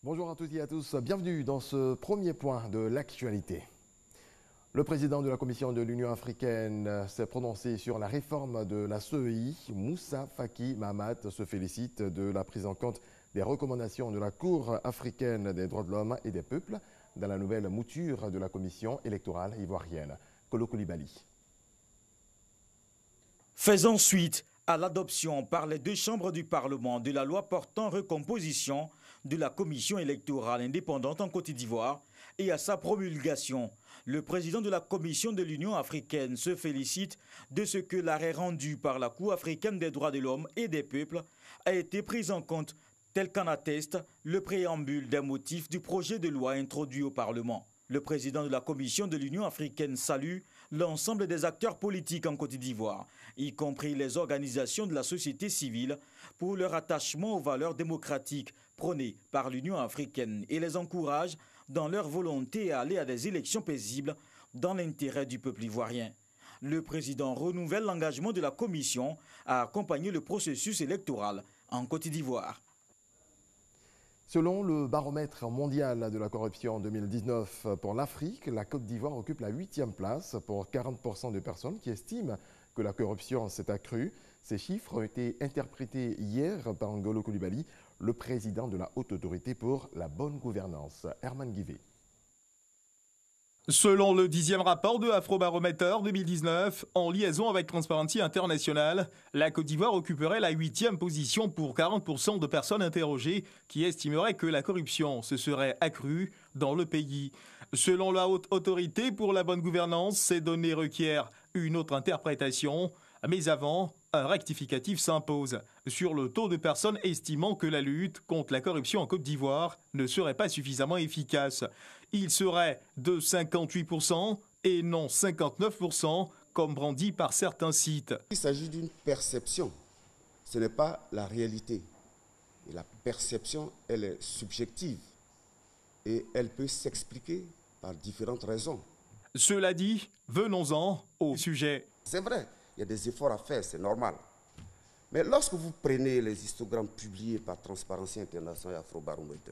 Bonjour à toutes et à tous, bienvenue dans ce premier point de l'actualité. Le président de la Commission de l'Union africaine s'est prononcé sur la réforme de la CEI. Moussa Faki Mahamat se félicite de la prise en compte des recommandations de la Cour africaine des droits de l'homme et des peuples dans la nouvelle mouture de la Commission électorale ivoirienne. Kolo Koulibaly. Faisant suite à l'adoption par les deux chambres du Parlement de la loi portant recomposition de la Commission électorale indépendante en Côte d'Ivoire et à sa promulgation, le président de la Commission de l'Union africaine se félicite de ce que l'arrêt rendu par la Cour africaine des droits de l'homme et des peuples a été pris en compte, tel qu'en atteste le préambule des motifs du projet de loi introduit au Parlement. Le président de la Commission de l'Union africaine salue l'ensemble des acteurs politiques en Côte d'Ivoire, y compris les organisations de la société civile, pour leur attachement aux valeurs démocratiques prônées par l'Union africaine et les encourage dans leur volonté à aller à des élections paisibles dans l'intérêt du peuple ivoirien. Le président renouvelle l'engagement de la Commission à accompagner le processus électoral en Côte d'Ivoire. Selon le baromètre mondial de la corruption 2019 pour l'Afrique, la Côte d'Ivoire occupe la 8e place pour 40% de personnes qui estiment que la corruption s'est accrue. Ces chiffres ont été interprétés hier par Ngolo Koulibaly, le président de la Haute Autorité pour la bonne gouvernance. Herman Guivet. Selon le 10e rapport de Afrobaromètre 2019, en liaison avec Transparency International, la Côte d'Ivoire occuperait la 8e position pour 40% de personnes interrogées qui estimeraient que la corruption se serait accrue dans le pays. Selon la Haute Autorité pour la bonne gouvernance, ces données requièrent une autre interprétation, mais avant, un rectificatif s'impose sur le taux de personnes estimant que la lutte contre la corruption en Côte d'Ivoire ne serait pas suffisamment efficace. Il serait de 58% et non 59%, comme brandi par certains sites. Il s'agit d'une perception, ce n'est pas la réalité. Et la perception, elle est subjective et elle peut s'expliquer par différentes raisons. Cela dit, venons-en au sujet. C'est vrai, il y a des efforts à faire, c'est normal. Mais lorsque vous prenez les histogrammes publiés par Transparency International et Afrobaromètre,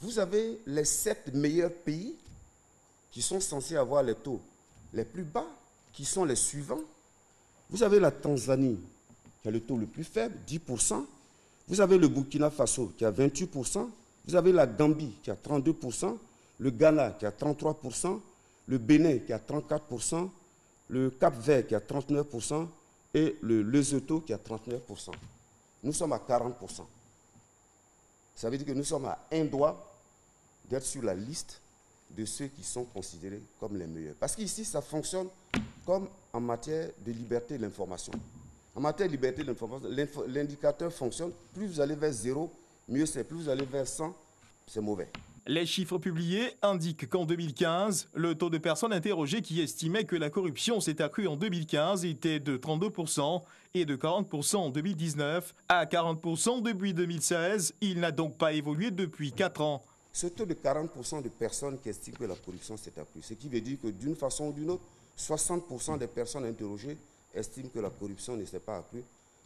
vous avez les 7 meilleurs pays qui sont censés avoir les taux les plus bas, qui sont les suivants. Vous avez la Tanzanie qui a le taux le plus faible, 10%. Vous avez le Burkina Faso qui a 28%. Vous avez la Gambie qui a 32%. Le Ghana qui a 33%. Le Bénin qui a 34%. Le Cap-Vert qui a 39% et le Lesotho qui a 39%. Nous sommes à 40%. Ça veut dire que nous sommes à un doigt d'être sur la liste de ceux qui sont considérés comme les meilleurs. Parce qu'ici, ça fonctionne comme en matière de liberté de l'information. En matière de liberté de l'information, l'indicateur fonctionne. Plus vous allez vers 0, mieux c'est. Plus vous allez vers 100, c'est mauvais. Les chiffres publiés indiquent qu'en 2015, le taux de personnes interrogées qui estimaient que la corruption s'est accrue en 2015 était de 32% et de 40% en 2019 à 40% depuis 2016. Il n'a donc pas évolué depuis 4 ans. Ce taux de 40% de personnes qui estiment que la corruption s'est accrue, ce qui veut dire que d'une façon ou d'une autre, 60% des personnes interrogées estiment que la corruption ne s'est pas accrue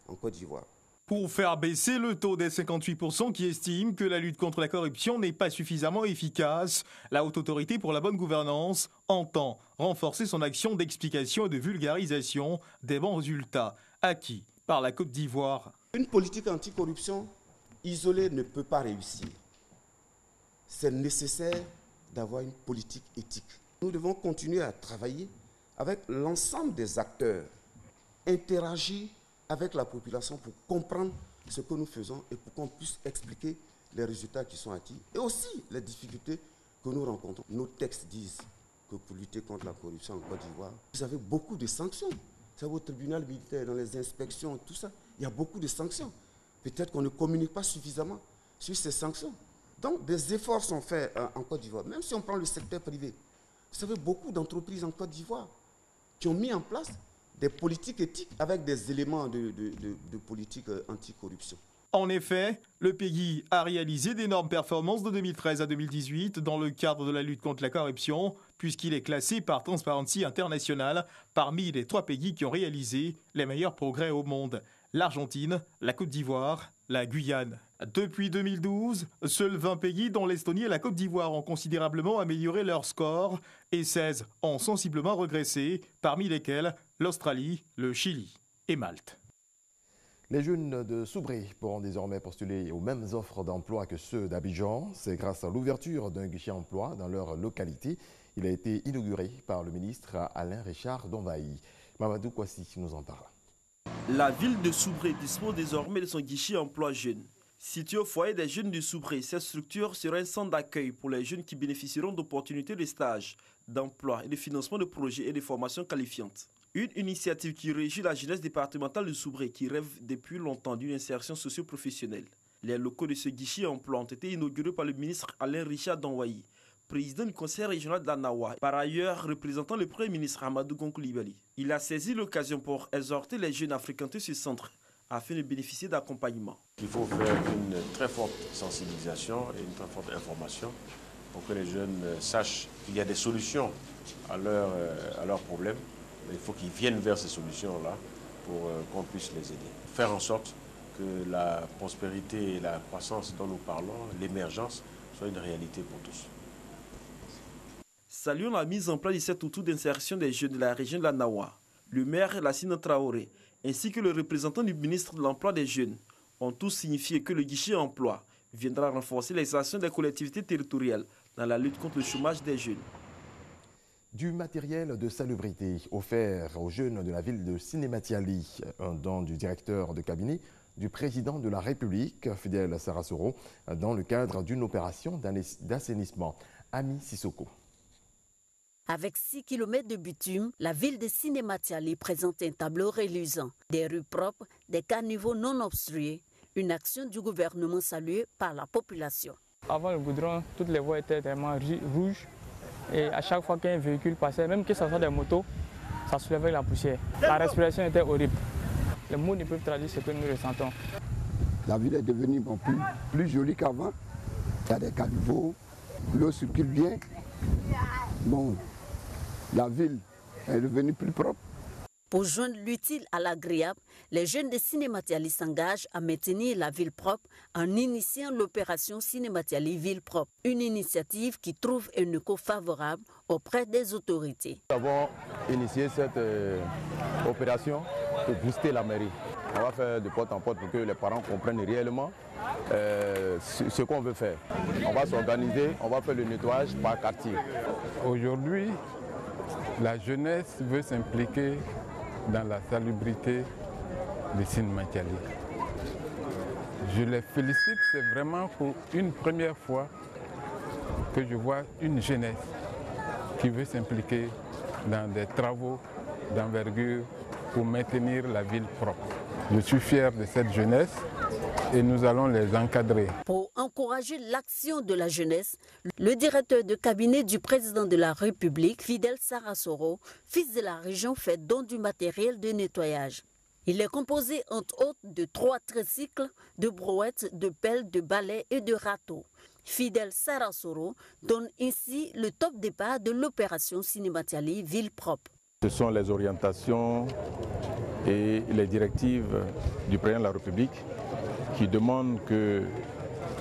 en Côte d'Ivoire. Pour faire baisser le taux des 58% qui estiment que la lutte contre la corruption n'est pas suffisamment efficace, la Haute Autorité pour la bonne gouvernance entend renforcer son action d'explication et de vulgarisation des bons résultats acquis par la Côte d'Ivoire. Une politique anticorruption isolée ne peut pas réussir. C'est nécessaire d'avoir une politique éthique. Nous devons continuer à travailler avec l'ensemble des acteurs, interagir avec la population pour comprendre ce que nous faisons et pour qu'on puisse expliquer les résultats qui sont acquis et aussi les difficultés que nous rencontrons. Nos textes disent que pour lutter contre la corruption en Côte d'Ivoire, vous avez beaucoup de sanctions. C'est au tribunal militaire, dans les inspections, tout ça, il y a beaucoup de sanctions. Peut-être qu'on ne communique pas suffisamment sur ces sanctions. Donc des efforts sont faits en Côte d'Ivoire. Même si on prend le secteur privé, vous savez, beaucoup d'entreprises en Côte d'Ivoire qui ont mis en place des politiques éthiques avec des éléments de politique anticorruption. En effet, le pays a réalisé d'énormes performances de 2013 à 2018 dans le cadre de la lutte contre la corruption, puisqu'il est classé par Transparency International parmi les 3 pays qui ont réalisé les meilleurs progrès au monde: l'Argentine, la Côte d'Ivoire, la Guyane. Depuis 2012, seuls 20 pays, dont l'Estonie et la Côte d'Ivoire, ont considérablement amélioré leur score et 16 ont sensiblement régressé, parmi lesquels l'Australie, le Chili et Malte. Les jeunes de Soubré pourront désormais postuler aux mêmes offres d'emploi que ceux d'Abidjan. C'est grâce à l'ouverture d'un guichet emploi dans leur localité. Il a été inauguré par le ministre Alain Richard Donvaï. Mamadou Kouassi nous en parle. La ville de Soubré dispose désormais de son guichet emploi jeunes. Situé au foyer des jeunes de Soubré, cette structure sera un centre d'accueil pour les jeunes qui bénéficieront d'opportunités de stage, d'emploi et de financement de projets et de formations qualifiantes. Une initiative qui réjouit la jeunesse départementale de Soubré qui rêve depuis longtemps d'une insertion socio-professionnelle. Les locaux de ce guichet emploi ont été inaugurés par le ministre Alain Richard Donvaï, président du conseil régional de la Nawa, par ailleurs représentant le premier ministre Amadou Gon Coulibaly. Il a saisi l'occasion pour exhorter les jeunes à fréquenter ce centre afin de bénéficier d'accompagnement. Il faut faire une très forte sensibilisation et une très forte information pour que les jeunes sachent qu'il y a des solutions à leurs problèmes. Il faut qu'ils viennent vers ces solutions-là pour qu'on puisse les aider. Faire en sorte que la prospérité et la croissance dont nous parlons, l'émergence, soit une réalité pour tous. Saluons la mise en place de cet outil d'insertion des jeunes de la région de la Nawa. Le maire Lassina Traoré ainsi que le représentant du ministre de l'Emploi des Jeunes ont tous signifié que le guichet emploi viendra renforcer les actions des collectivités territoriales dans la lutte contre le chômage des jeunes. Du matériel de salubrité offert aux jeunes de la ville de Sinématiali, un don du directeur de cabinet du président de la République, Fidel Sarasoro, dans le cadre d'une opération d'assainissement. Ami Sissoko. Avec 6 km de bitume, la ville de Sinématiali présente un tableau reluisant. Des rues propres, des caniveaux non obstrués, une action du gouvernement saluée par la population. Avant le goudron, toutes les voies étaient vraiment rouges. Et à chaque fois qu'un véhicule passait, même que ce soit des motos, ça soulevait la poussière. La respiration était horrible. Les mots ne peuvent traduire ce que nous ressentons. La ville est devenue plus jolie qu'avant. Il y a des caniveaux, l'eau circule bien. Bon, la ville est devenue plus propre. Pour joindre l'utile à l'agréable, les jeunes de Sinématiali s'engagent à maintenir la ville propre en initiant l'opération Sinématiali Ville Propre, une initiative qui trouve un écho favorable auprès des autorités. Nous avons initié cette opération pour booster la mairie. On va faire de porte en porte pour que les parents comprennent réellement ce qu'on veut faire. On va s'organiser, on va faire le nettoyage par quartier. Aujourd'hui, la jeunesse veut s'impliquer dans la salubrité de Sinématiali. Je les félicite, c'est vraiment pour une première fois que je vois une jeunesse qui veut s'impliquer dans des travaux d'envergure pour maintenir la ville propre. Je suis fier de cette jeunesse et nous allons les encadrer. Pour encourager l'action de la jeunesse, le directeur de cabinet du président de la République, Fidel Sarasoro, fils de la région, fait don du matériel de nettoyage. Il est composé entre autres de 3 tricycles, de brouettes, de pelles, de balais et de râteaux. Fidel Sarasoro donne ainsi le top départ de l'opération Sinématiali Ville Propre. Ce sont les orientations et les directives du président de la République qui demandent que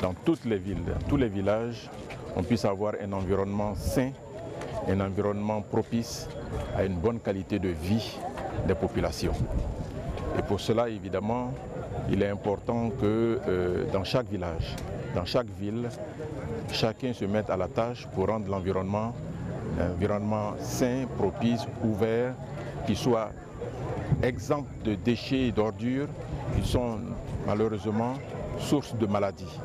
dans toutes les villes, dans tous les villages, on puisse avoir un environnement sain, un environnement propice à une bonne qualité de vie des populations. Et pour cela, évidemment, il est important que dans chaque village, dans chaque ville, chacun se mette à la tâche pour rendre l'environnement un environnement sain, propice, ouvert, qui soit exempt de déchets et d'ordures qui sont malheureusement source de maladies.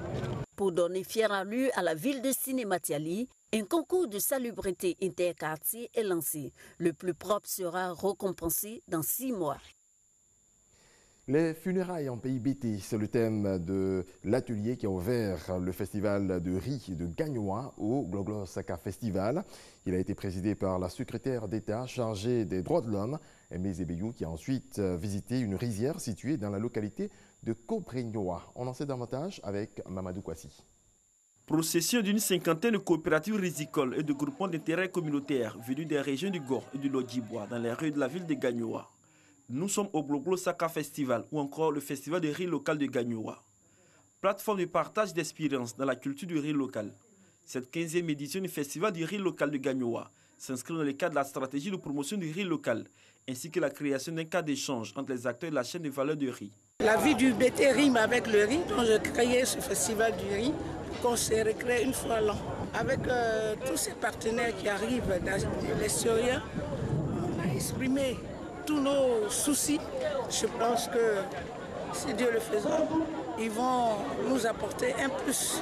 Pour donner fière allure à la ville de Sinématiali, un concours de salubrité interquartier est lancé. Le plus propre sera récompensé dans 6 mois. Les funérailles en pays bété, c'est le thème de l'atelier qui a ouvert le festival de riz de Gagnoa au Gloglo Saka Festival. Il a été présidé par la secrétaire d'État chargée des droits de l'homme, Aimé Zébéyou, qui a ensuite visité une rizière située dans la localité de Kobrignoa. On en sait davantage avec Mamadou Kouassi. Procession d'une 50aine de coopératives rizicoles et de groupements d'intérêt communautaires venus des régions du Gor et du Lodjibois dans les rues de la ville de Gagnoa. Nous sommes au Gloglo Saka Festival ou encore le festival de riz local de Gagnoa. plateforme de partage d'expériences dans la culture du riz local. Cette 15e édition du Festival du riz local de Gagnoa s'inscrit dans le cadre de la stratégie de promotion du riz local, ainsi que la création d'un cadre d'échange entre les acteurs de la chaîne de valeur du riz. La vie du BT rime avec le riz, donc j'ai créé ce Festival du riz qu'on se recrée une fois l'an. Avec tous ces partenaires qui arrivent de l'extérieur, on a exprimé tous nos soucis. Je pense que si Dieu le faisant, ils vont nous apporter un plus.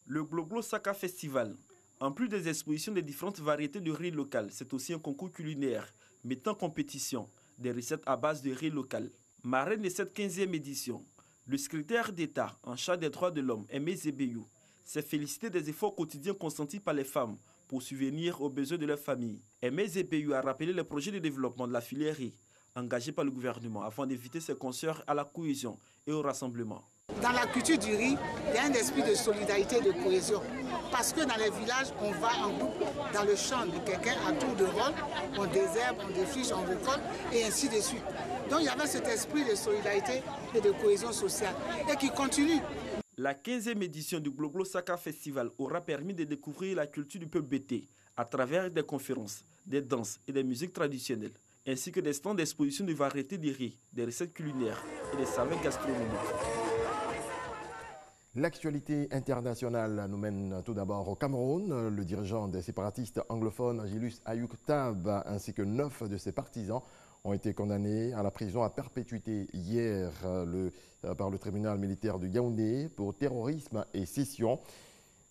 Le Gloglo Saka Festival, en plus des expositions des différentes variétés de riz local, c'est aussi un concours culinaire mettant en compétition des recettes à base de riz local. Marraine de cette 15e édition, le secrétaire d'État en charge des droits de l'homme, Aimé Zébéyou, s'est félicité des efforts quotidiens consentis par les femmes pour subvenir aux besoins de leur famille. Aimé Zébéyou a rappelé les projets de développement de la filière riz engagés par le gouvernement afin d'éviter ses consoeurs à la cohésion et au rassemblement. Dans la culture du riz, il y a un esprit de solidarité et de cohésion. Parce que dans les villages, on va en groupe dans le champ de quelqu'un à tour de rôle, on désherbe, on défriche, on récolte et ainsi de suite. Donc il y avait cet esprit de solidarité et de cohésion sociale et qui continue. La 15e édition du Gloglo Saka Festival aura permis de découvrir la culture du peuple bété à travers des conférences, des danses et des musiques traditionnelles, ainsi que des stands d'exposition de variétés de riz, des recettes culinaires et des saveurs gastronomiques. L'actualité internationale nous mène tout d'abord au Cameroun. Le dirigeant des séparatistes anglophones, Gilus Ayouk Tab, ainsi que 9 de ses partisans ont été condamnés à la prison à perpétuité hier par le tribunal militaire de Yaoundé pour terrorisme et sécession.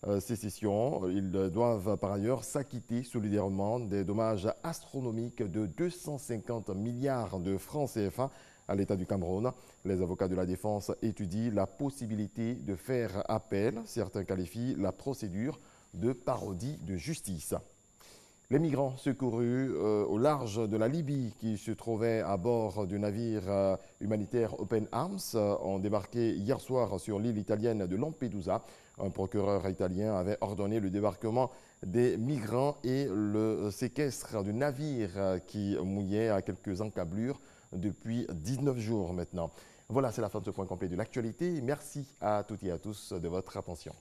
Ils doivent par ailleurs s'acquitter solidairement des dommages astronomiques de 250 milliards de francs CFA à l'État du Cameroun. Les avocats de la défense étudient la possibilité de faire appel. Certains qualifient la procédure de parodie de justice. Les migrants secourus au large de la Libye qui se trouvaient à bord du navire humanitaire Open Arms ont débarqué hier soir sur l'île italienne de Lampedusa. Un procureur italien avait ordonné le débarquement des migrants et le séquestre du navire qui mouillait à quelques encablures depuis 19 jours maintenant. Voilà, c'est la fin de ce point complet de l'actualité. Merci à toutes et à tous de votre attention.